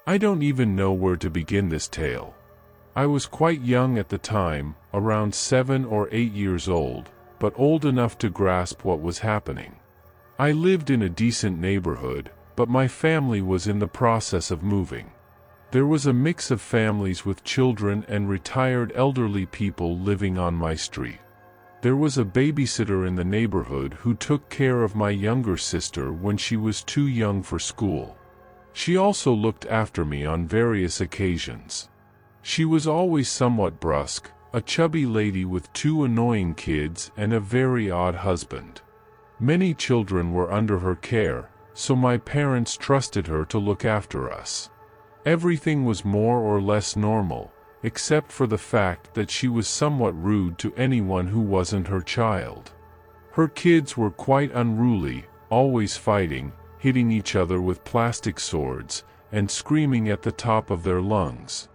I don't even know where to begin this tale. I was quite young at the time, around 7 or 8 years old, but old enough to grasp what was happening. I lived in a decent neighborhood, but my family was in the process of moving. There was a mix of families with children and retired elderly people living on my street. There was a babysitter in the neighborhood who took care of my younger sister when she was too young for school. She also looked after me on various occasions. She was always somewhat brusque, a chubby lady with 2 annoying kids and a very odd husband. Many children were under her care, so my parents trusted her to look after us. Everything was more or less normal, except for the fact that she was somewhat rude to anyone who wasn't her child. Her kids were quite unruly, always fighting, hitting each other with plastic swords, and screaming at the top of their lungs.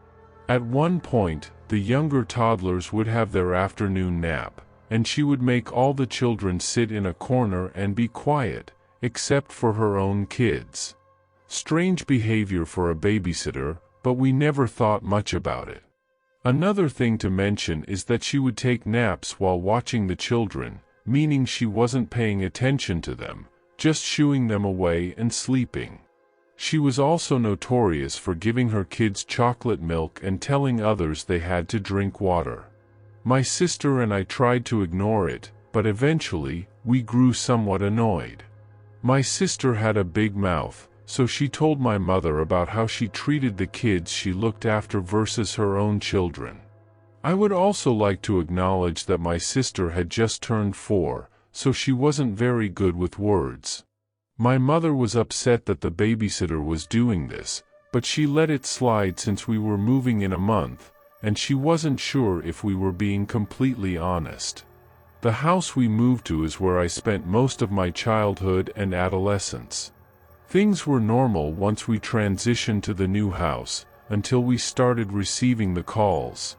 At one point, the younger toddlers would have their afternoon nap, and she would make all the children sit in a corner and be quiet, except for her own kids. Strange behavior for a babysitter, but we never thought much about it. Another thing to mention is that she would take naps while watching the children, meaning she wasn't paying attention to them, just shooing them away and sleeping. She was also notorious for giving her kids chocolate milk and telling others they had to drink water. My sister and I tried to ignore it, but eventually, we grew somewhat annoyed. My sister had a big mouth, so she told my mother about how she treated the kids she looked after versus her own children. I would also like to acknowledge that my sister had just turned 4, so she wasn't very good with words. My mother was upset that the babysitter was doing this, but she let it slide since we were moving in a month, and she wasn't sure if we were being completely honest. The house we moved to is where I spent most of my childhood and adolescence. Things were normal once we transitioned to the new house, until we started receiving the calls.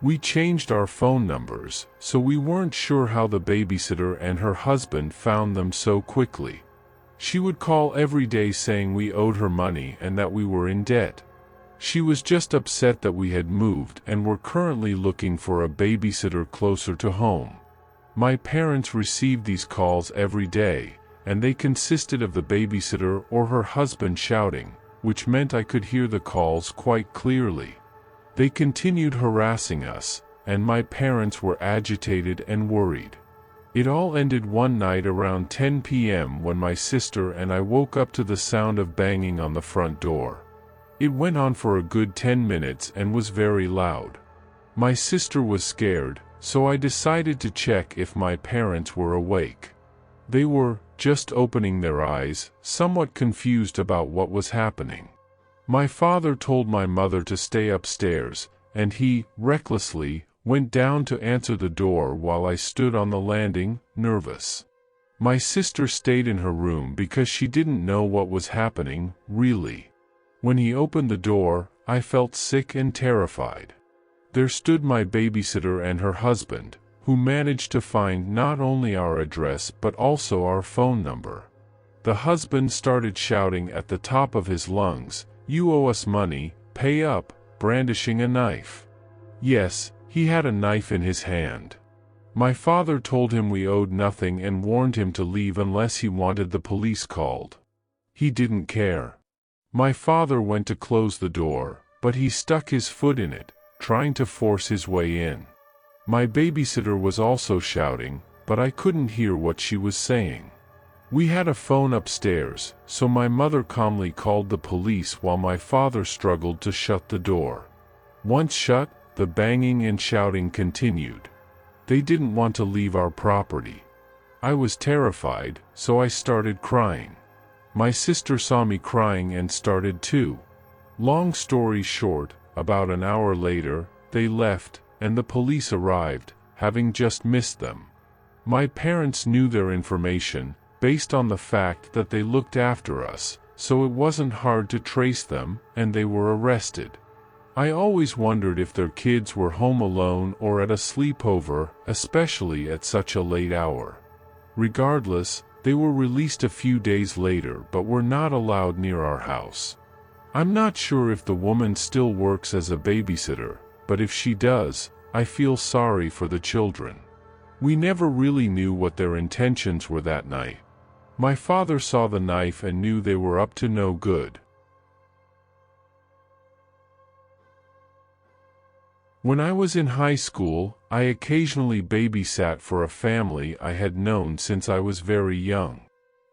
We changed our phone numbers, so we weren't sure how the babysitter and her husband found them so quickly. She would call every day saying we owed her money and that we were in debt. She was just upset that we had moved and were currently looking for a babysitter closer to home. My parents received these calls every day, and they consisted of the babysitter or her husband shouting, which meant I could hear the calls quite clearly. They continued harassing us, and my parents were agitated and worried. It all ended one night around 10 p.m. when my sister and I woke up to the sound of banging on the front door. It went on for a good 10 minutes and was very loud. My sister was scared, so I decided to check if my parents were awake. They were just opening their eyes, somewhat confused about what was happening. My father told my mother to stay upstairs, and he, recklessly, went down to answer the door while I stood on the landing, nervous. My sister stayed in her room because she didn't know what was happening, really. When he opened the door, I felt sick and terrified. There stood my babysitter and her husband, who managed to find not only our address but also our phone number. The husband started shouting at the top of his lungs, "You owe us money, pay up," brandishing a knife. Yes, he had a knife in his hand. My father told him we owed nothing and warned him to leave unless he wanted the police called. He didn't care. My father went to close the door, but he stuck his foot in it, trying to force his way in. My babysitter was also shouting, but I couldn't hear what she was saying. We had a phone upstairs, so my mother calmly called the police while my father struggled to shut the door. Once shut, the banging and shouting continued. They didn't want to leave our property. I was terrified, so I started crying. My sister saw me crying and started too. Long story short, about an hour later, they left, and the police arrived, having just missed them. My parents knew their information, based on the fact that they looked after us, so it wasn't hard to trace them, and they were arrested. I always wondered if their kids were home alone or at a sleepover, especially at such a late hour. Regardless, they were released a few days later but were not allowed near our house. I'm not sure if the woman still works as a babysitter, but if she does, I feel sorry for the children. We never really knew what their intentions were that night. My father saw the knife and knew they were up to no good. When I was in high school, I occasionally babysat for a family I had known since I was very young.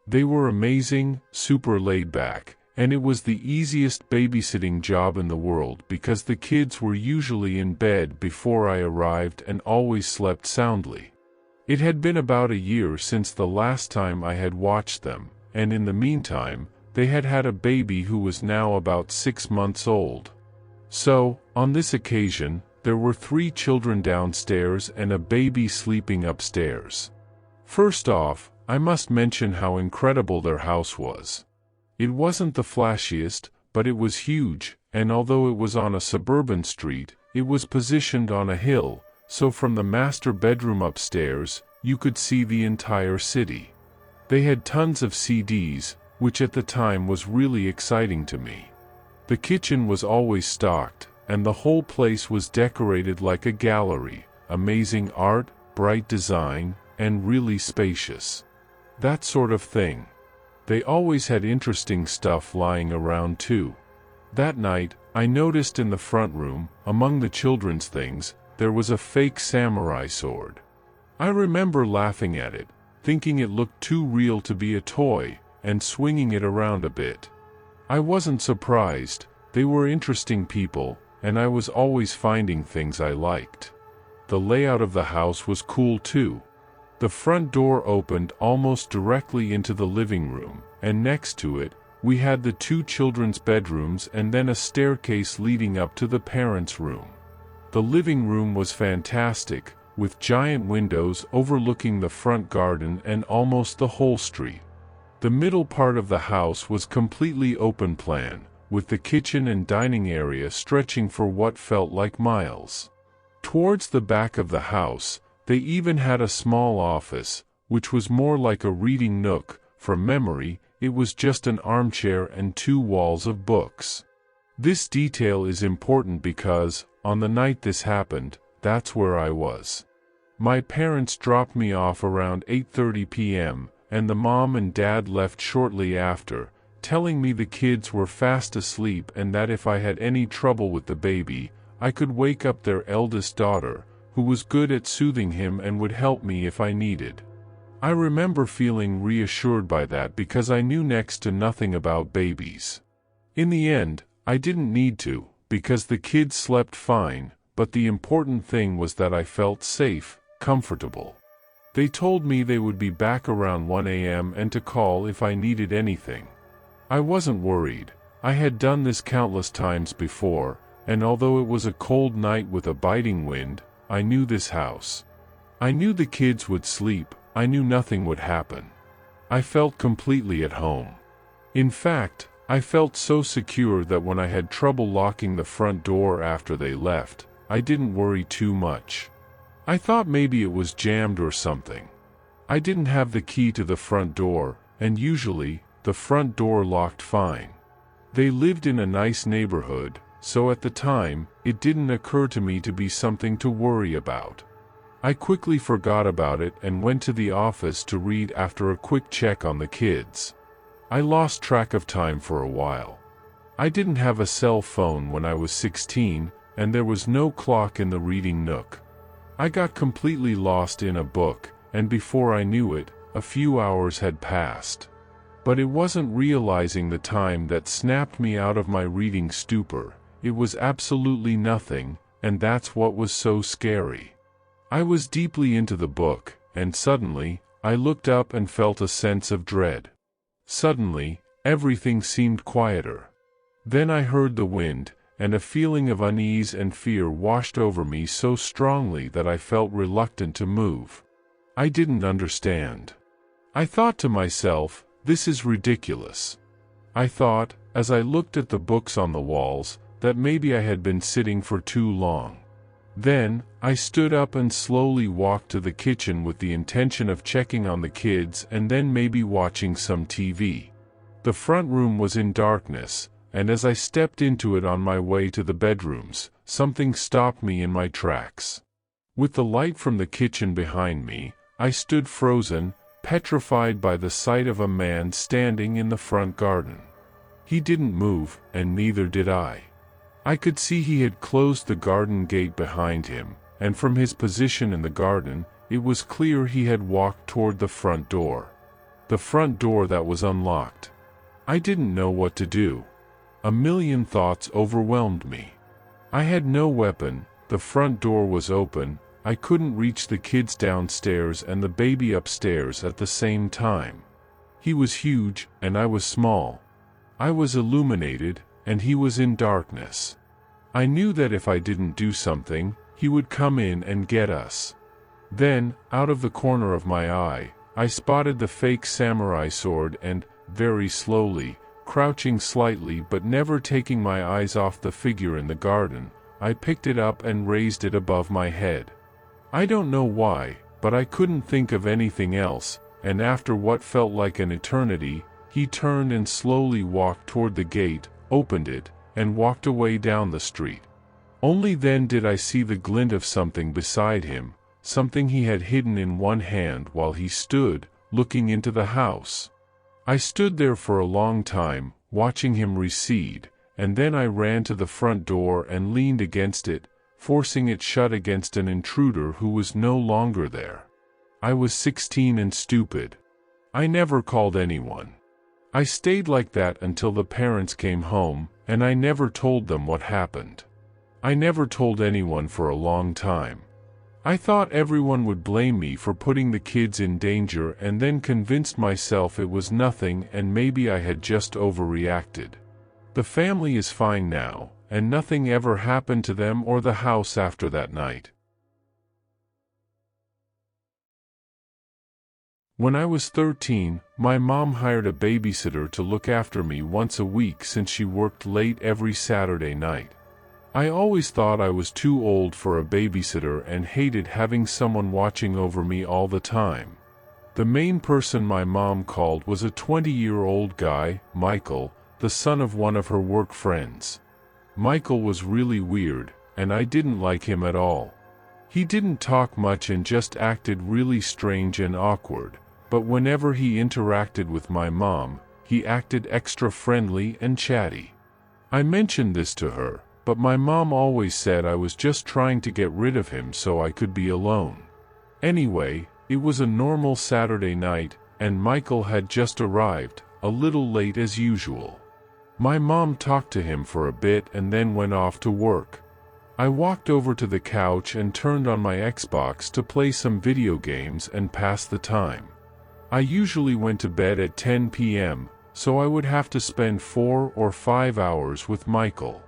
They were amazing, super laid back, and it was the easiest babysitting job in the world because the kids were usually in bed before I arrived and always slept soundly. It had been about a year since the last time I had watched them, and in the meantime, they had had a baby who was now about 6 months old. So, on this occasion, there were 3 children downstairs and a baby sleeping upstairs. First off, I must mention how incredible their house was. It wasn't the flashiest, but it was huge, and although it was on a suburban street, it was positioned on a hill, so from the master bedroom upstairs, you could see the entire city. They had tons of CDs, which at the time was really exciting to me. The kitchen was always stocked, and the whole place was decorated like a gallery, amazing art, bright design, and really spacious. That sort of thing. They always had interesting stuff lying around too. That night, I noticed in the front room, among the children's things, there was a fake samurai sword. I remember laughing at it, thinking it looked too real to be a toy, and swinging it around a bit. I wasn't surprised, they were interesting people, and I was always finding things I liked. The layout of the house was cool too. The front door opened almost directly into the living room, and next to it, we had the 2 children's bedrooms and then a staircase leading up to the parents' room. The living room was fantastic, with giant windows overlooking the front garden and almost the whole street. The middle part of the house was completely open plan, with the kitchen and dining area stretching for what felt like miles. Towards the back of the house, they even had a small office, which was more like a reading nook. From memory, it was just an armchair and 2 walls of books. This detail is important because, on the night this happened, that's where I was. My parents dropped me off around 8:30 p.m., and the mom and dad left shortly after, telling me the kids were fast asleep and that if I had any trouble with the baby, I could wake up their eldest daughter, who was good at soothing him and would help me if I needed. I remember feeling reassured by that because I knew next to nothing about babies. In the end, I didn't need to, because the kids slept fine, but the important thing was that I felt safe, comfortable. They told me they would be back around 1 a.m. and to call if I needed anything. I wasn't worried. I had done this countless times before, and although it was a cold night with a biting wind, I knew this house. I knew the kids would sleep, I knew nothing would happen. I felt completely at home. In fact, I felt so secure that when I had trouble locking the front door after they left, I didn't worry too much. I thought maybe it was jammed or something. I didn't have the key to the front door, and usually, the front door locked fine. They lived in a nice neighborhood, so at the time, it didn't occur to me to be something to worry about. I quickly forgot about it and went to the office to read after a quick check on the kids. I lost track of time for a while. I didn't have a cell phone when I was 16, and there was no clock in the reading nook. I got completely lost in a book, and before I knew it, a few hours had passed. But it wasn't realizing the time that snapped me out of my reading stupor. It was absolutely nothing, and that's what was so scary. I was deeply into the book, and suddenly, I looked up and felt a sense of dread. Suddenly, everything seemed quieter. Then I heard the wind, and a feeling of unease and fear washed over me so strongly that I felt reluctant to move. I didn't understand. I thought to myself, this is ridiculous. I thought, as I looked at the books on the walls, that maybe I had been sitting for too long. Then, I stood up and slowly walked to the kitchen with the intention of checking on the kids and then maybe watching some TV. The front room was in darkness, and as I stepped into it on my way to the bedrooms, something stopped me in my tracks. With the light from the kitchen behind me, I stood frozen, petrified by the sight of a man standing in the front garden. He didn't move, and neither did I. I could see he had closed the garden gate behind him, and from his position in the garden, it was clear he had walked toward the front door. The front door that was unlocked. I didn't know what to do. A million thoughts overwhelmed me. I had no weapon, the front door was open, I couldn't reach the kids downstairs and the baby upstairs at the same time. He was huge, and I was small. I was illuminated, and he was in darkness. I knew that if I didn't do something, he would come in and get us. Then, out of the corner of my eye, I spotted the fake samurai sword and, very slowly, crouching slightly but never taking my eyes off the figure in the garden, I picked it up and raised it above my head. I don't know why, but I couldn't think of anything else, and after what felt like an eternity, he turned and slowly walked toward the gate, opened it, and walked away down the street. Only then did I see the glint of something beside him, something he had hidden in one hand while he stood, looking into the house. I stood there for a long time, watching him recede, and then I ran to the front door and leaned against it, forcing it shut against an intruder who was no longer there. I was 16 and stupid. I never called anyone. I stayed like that until the parents came home, and I never told them what happened. I never told anyone for a long time. I thought everyone would blame me for putting the kids in danger and then convinced myself it was nothing and maybe I had just overreacted. The family is fine now, and nothing ever happened to them or the house after that night. When I was 13, my mom hired a babysitter to look after me once a week since she worked late every Saturday night. I always thought I was too old for a babysitter and hated having someone watching over me all the time. The main person my mom called was a 20-year-old guy, Michael, the son of one of her work friends. Michael was really weird, and I didn't like him at all. He didn't talk much and just acted really strange and awkward, but whenever he interacted with my mom, he acted extra friendly and chatty. I mentioned this to her, but my mom always said I was just trying to get rid of him so I could be alone. Anyway, it was a normal Saturday night, and Michael had just arrived, a little late as usual. My mom talked to him for a bit and then went off to work. I walked over to the couch and turned on my Xbox to play some video games and pass the time. I usually went to bed at 10 p.m., so I would have to spend 4 or 5 hours with Michael.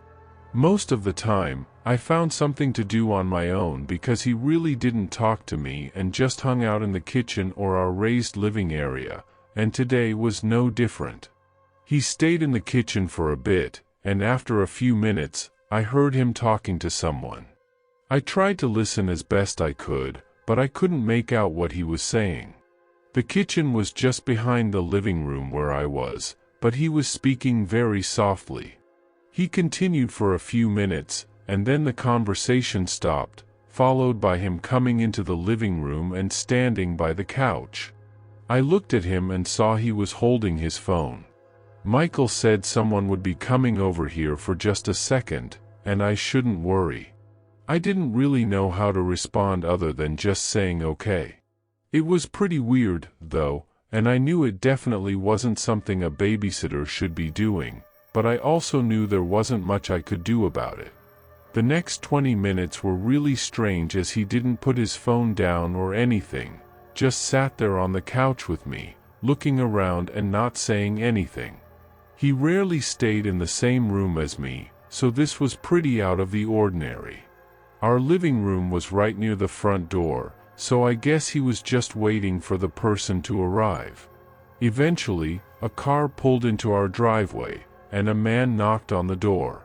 Most of the time, I found something to do on my own because he really didn't talk to me and just hung out in the kitchen or our raised living area, and today was no different. He stayed in the kitchen for a bit, and after a few minutes, I heard him talking to someone. I tried to listen as best I could, but I couldn't make out what he was saying. The kitchen was just behind the living room where I was, but he was speaking very softly. He continued for a few minutes, and then the conversation stopped, followed by him coming into the living room and standing by the couch. I looked at him and saw he was holding his phone. Michael said someone would be coming over here for just a second, and I shouldn't worry. I didn't really know how to respond other than just saying okay. It was pretty weird, though, and I knew it definitely wasn't something a babysitter should be doing, but I also knew there wasn't much I could do about it. The next 20 minutes were really strange as he didn't put his phone down or anything, just sat there on the couch with me, looking around and not saying anything. He rarely stayed in the same room as me, so this was pretty out of the ordinary. Our living room was right near the front door, so I guess he was just waiting for the person to arrive. Eventually, a car pulled into our driveway, and a man knocked on the door.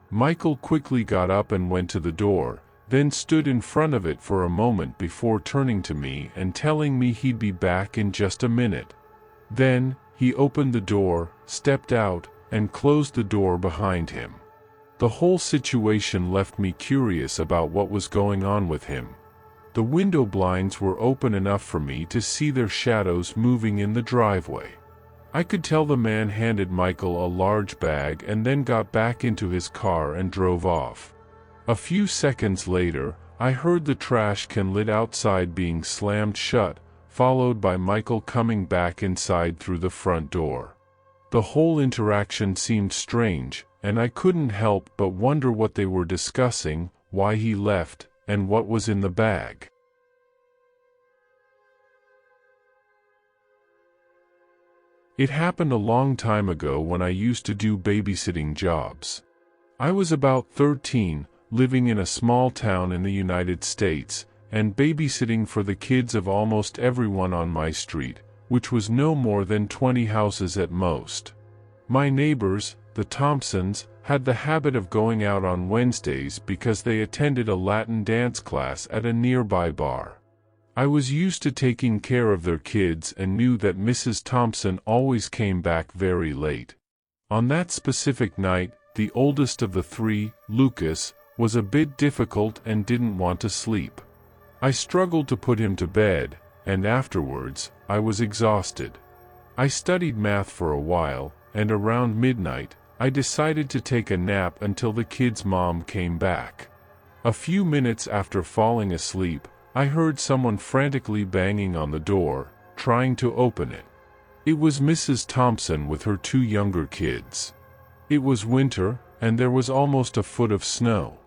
Michael quickly got up and went to the door, then stood in front of it for a moment before turning to me and telling me he'd be back in just a minute. Then, he opened the door, stepped out, and closed the door behind him. The whole situation left me curious about what was going on with him. The window blinds were open enough for me to see their shadows moving in the driveway. I could tell the man handed Michael a large bag and then got back into his car and drove off. A few seconds later, I heard the trash can lid outside being slammed shut, followed by Michael coming back inside through the front door. The whole interaction seemed strange, and I couldn't help but wonder what they were discussing, why he left, and what was in the bag. It happened a long time ago when I used to do babysitting jobs. I was about 13, living in a small town in the United States, and babysitting for the kids of almost everyone on my street, which was no more than 20 houses at most. My neighbors, the Thompsons, had the habit of going out on Wednesdays because they attended a Latin dance class at a nearby bar. I was used to taking care of their kids and knew that Mrs. Thompson always came back very late. On that specific night, the oldest of the three, Lucas, was a bit difficult and didn't want to sleep. I struggled to put him to bed, and afterwards, I was exhausted. I studied math for a while, and around midnight, I decided to take a nap until the kid's mom came back. A few minutes after falling asleep, I heard someone frantically banging on the door, trying to open it. It was Mrs. Thompson with her two younger kids. It was winter, and there was almost a foot of snow.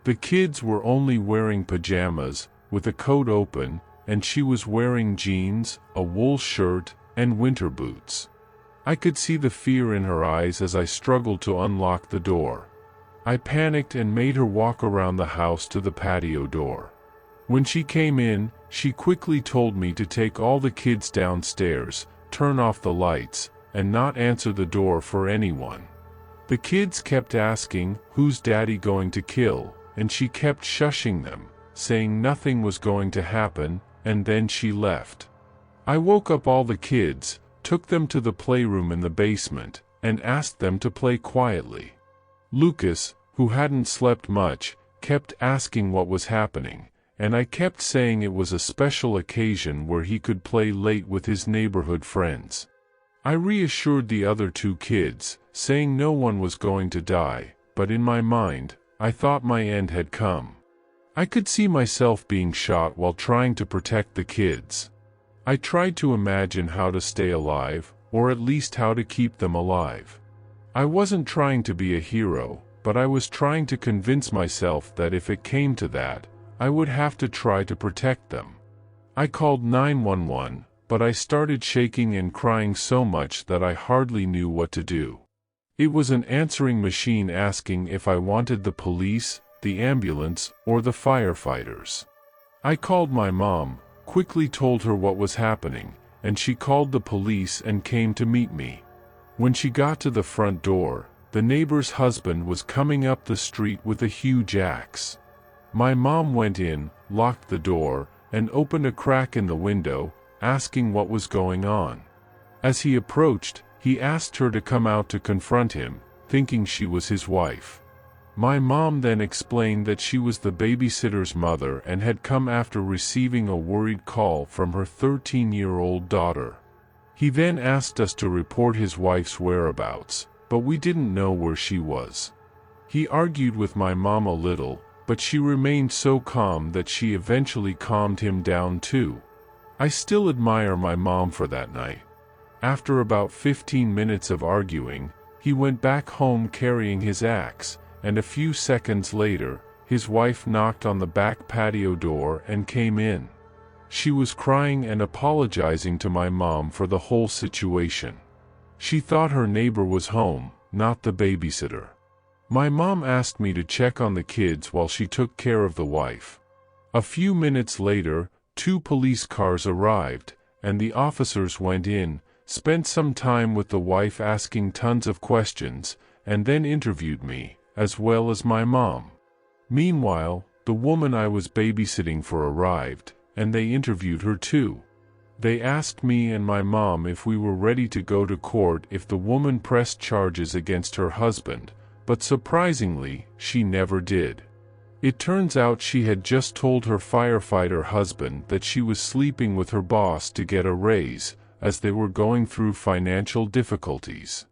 The kids were only wearing pajamas, with a coat open, and she was wearing jeans, a wool shirt, and winter boots. I could see the fear in her eyes as I struggled to unlock the door. I panicked and made her walk around the house to the patio door. When she came in, she quickly told me to take all the kids downstairs, turn off the lights, and not answer the door for anyone. The kids kept asking, "Who's Daddy going to kill?" and she kept shushing them, saying nothing was going to happen, and then she left. I woke up all the kids, took them to the playroom in the basement, and asked them to play quietly. Lucas, who hadn't slept much, kept asking what was happening, and I kept saying it was a special occasion where he could play late with his neighborhood friends. I reassured the other two kids, saying no one was going to die, but in my mind, I thought my end had come. I could see myself being shot while trying to protect the kids. I tried to imagine how to stay alive, or at least how to keep them alive. I wasn't trying to be a hero, but I was trying to convince myself that if it came to that, I would have to try to protect them. I called 911, but I started shaking and crying so much that I hardly knew what to do. It was an answering machine asking if I wanted the police, the ambulance, or the firefighters. I called my mom, quickly told her what was happening, and she called the police and came to meet me. When she got to the front door, the neighbor's husband was coming up the street with a huge axe. My mom went in, locked the door, and opened a crack in the window, asking what was going on. As he approached, he asked her to come out to confront him, thinking she was his wife. My mom then explained that she was the babysitter's mother and had come after receiving a worried call from her 13-year-old daughter. He then asked us to report his wife's whereabouts, but we didn't know where she was. He argued with my mom a little, but she remained so calm that she eventually calmed him down too. I still admire my mom for that night. After about 15 minutes of arguing, he went back home carrying his axe, and a few seconds later, his wife knocked on the back patio door and came in. She was crying and apologizing to my mom for the whole situation. She thought her neighbor was home, not the babysitter. My mom asked me to check on the kids while she took care of the wife. A few minutes later, 2 police cars arrived, and the officers went in, spent some time with the wife asking tons of questions, and then interviewed me, as well as my mom. Meanwhile, the woman I was babysitting for arrived, and they interviewed her too. They asked me and my mom if we were ready to go to court if the woman pressed charges against her husband, but surprisingly, she never did. It turns out she had just told her firefighter husband that she was sleeping with her boss to get a raise, as they were going through financial difficulties.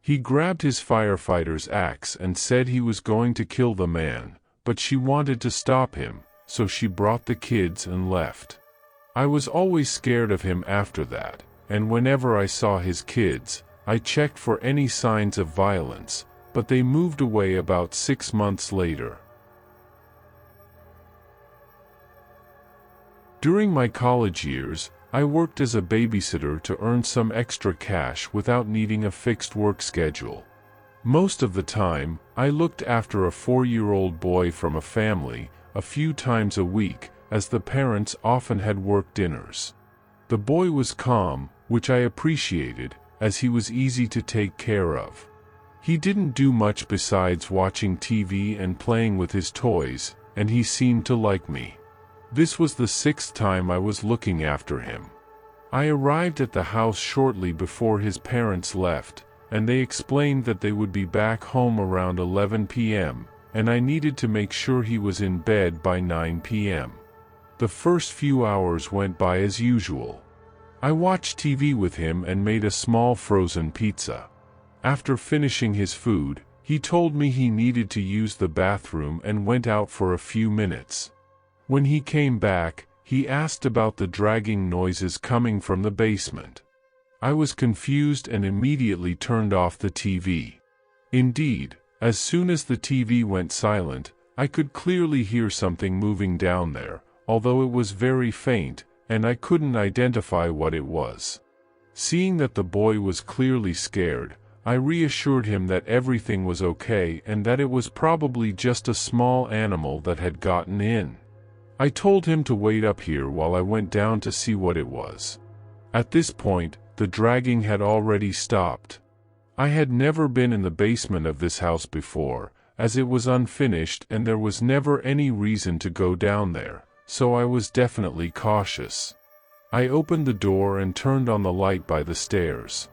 He grabbed his firefighter's axe and said he was going to kill the man, but she wanted to stop him, so she brought the kids and left. I was always scared of him after that, and whenever I saw his kids, I checked for any signs of violence, but they moved away about 6 months later. During my college years, I worked as a babysitter to earn some extra cash without needing a fixed work schedule. Most of the time, I looked after a 4-year-old boy from a family, a few times a week, as the parents often had work dinners. The boy was calm, which I appreciated, as he was easy to take care of. He didn't do much besides watching TV and playing with his toys, and he seemed to like me. This was the 6th time I was looking after him. I arrived at the house shortly before his parents left, and they explained that they would be back home around 11 p.m., and I needed to make sure he was in bed by 9 p.m. The first few hours went by as usual. I watched TV with him and made a small frozen pizza. After finishing his food, he told me he needed to use the bathroom and went out for a few minutes. When he came back, he asked about the dragging noises coming from the basement. I was confused and immediately turned off the TV. Indeed, as soon as the TV went silent, I could clearly hear something moving down there, although it was very faint, and I couldn't identify what it was. Seeing that the boy was clearly scared, I reassured him that everything was okay and that it was probably just a small animal that had gotten in. I told him to wait up here while I went down to see what it was. At this point, the dragging had already stopped. I had never been in the basement of this house before, as it was unfinished and there was never any reason to go down there, so I was definitely cautious. I opened the door and turned on the light by the stairs.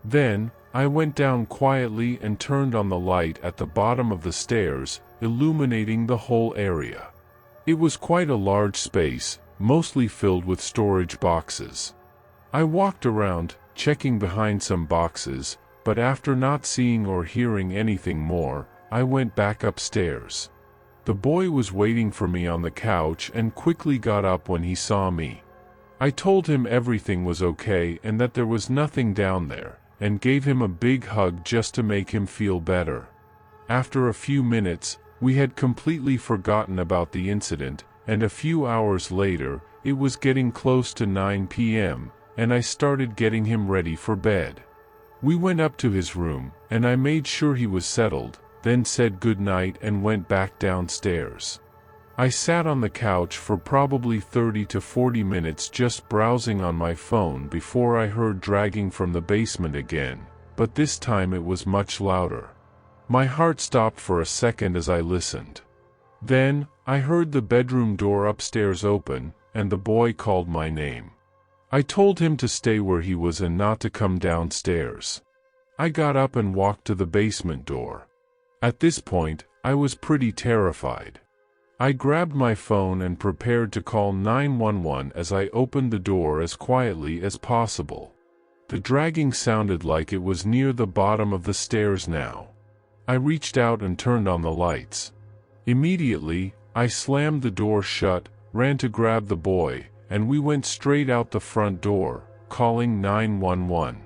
Then, I went down quietly and turned on the light at the bottom of the stairs, illuminating the whole area. It was quite a large space, mostly filled with storage boxes. I walked around, checking behind some boxes, but after not seeing or hearing anything more, I went back upstairs. The boy was waiting for me on the couch and quickly got up when he saw me. I told him everything was okay and that there was nothing down there, and gave him a big hug just to make him feel better. After a few minutes, we had completely forgotten about the incident, and a few hours later, it was getting close to 9 p.m., and I started getting him ready for bed. We went up to his room, and I made sure he was settled, then said goodnight and went back downstairs. I sat on the couch for probably 30 to 40 minutes just browsing on my phone before I heard dragging from the basement again, but this time it was much louder. My heart stopped for a second as I listened. Then, I heard the bedroom door upstairs open, and the boy called my name. I told him to stay where he was and not to come downstairs. I got up and walked to the basement door. At this point, I was pretty terrified. I grabbed my phone and prepared to call 911 as I opened the door as quietly as possible. The dragging sounded like it was near the bottom of the stairs now. I reached out and turned on the lights. Immediately, I slammed the door shut, ran to grab the boy, and we went straight out the front door, calling 911.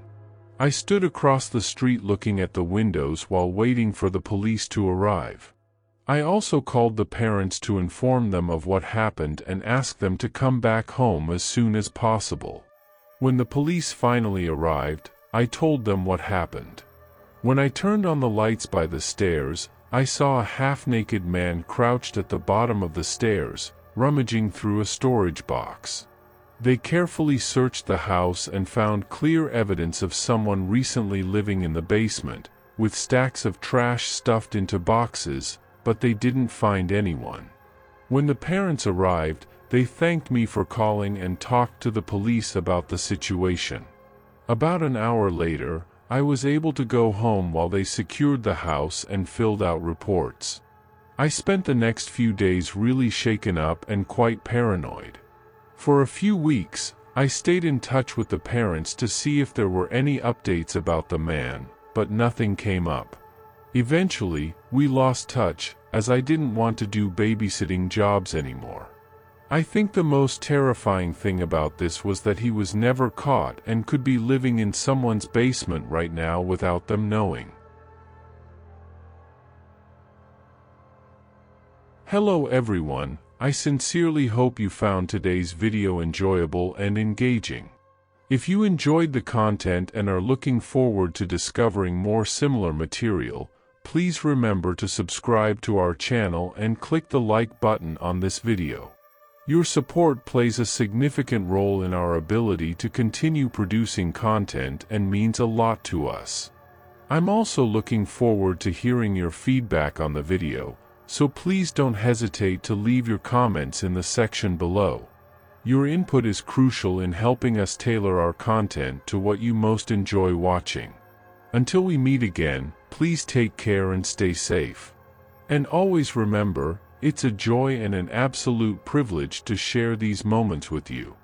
I stood across the street looking at the windows while waiting for the police to arrive. I also called the parents to inform them of what happened and asked them to come back home as soon as possible. When the police finally arrived, I told them what happened. When I turned on the lights by the stairs, I saw a half-naked man crouched at the bottom of the stairs, rummaging through a storage box. They carefully searched the house and found clear evidence of someone recently living in the basement, with stacks of trash stuffed into boxes, but they didn't find anyone. When the parents arrived, They thanked me for calling and talked to the police about the situation. About an hour later, I was able to go home while they secured the house and filled out reports. I spent the next few days really shaken up and quite paranoid. For a few weeks, I stayed in touch with the parents to see if there were any updates about the man, but nothing came up. Eventually, we lost touch, as I didn't want to do babysitting jobs anymore. I think the most terrifying thing about this was that he was never caught and could be living in someone's basement right now without them knowing. Hello everyone, I sincerely hope you found today's video enjoyable and engaging. If you enjoyed the content and are looking forward to discovering more similar material, please remember to subscribe to our channel and click the like button on this video. Your support plays a significant role in our ability to continue producing content and means a lot to us. I'm also looking forward to hearing your feedback on the video, so please don't hesitate to leave your comments in the section below. Your input is crucial in helping us tailor our content to what you most enjoy watching. Until we meet again, please take care and stay safe. And always remember, it's a joy and an absolute privilege to share these moments with you.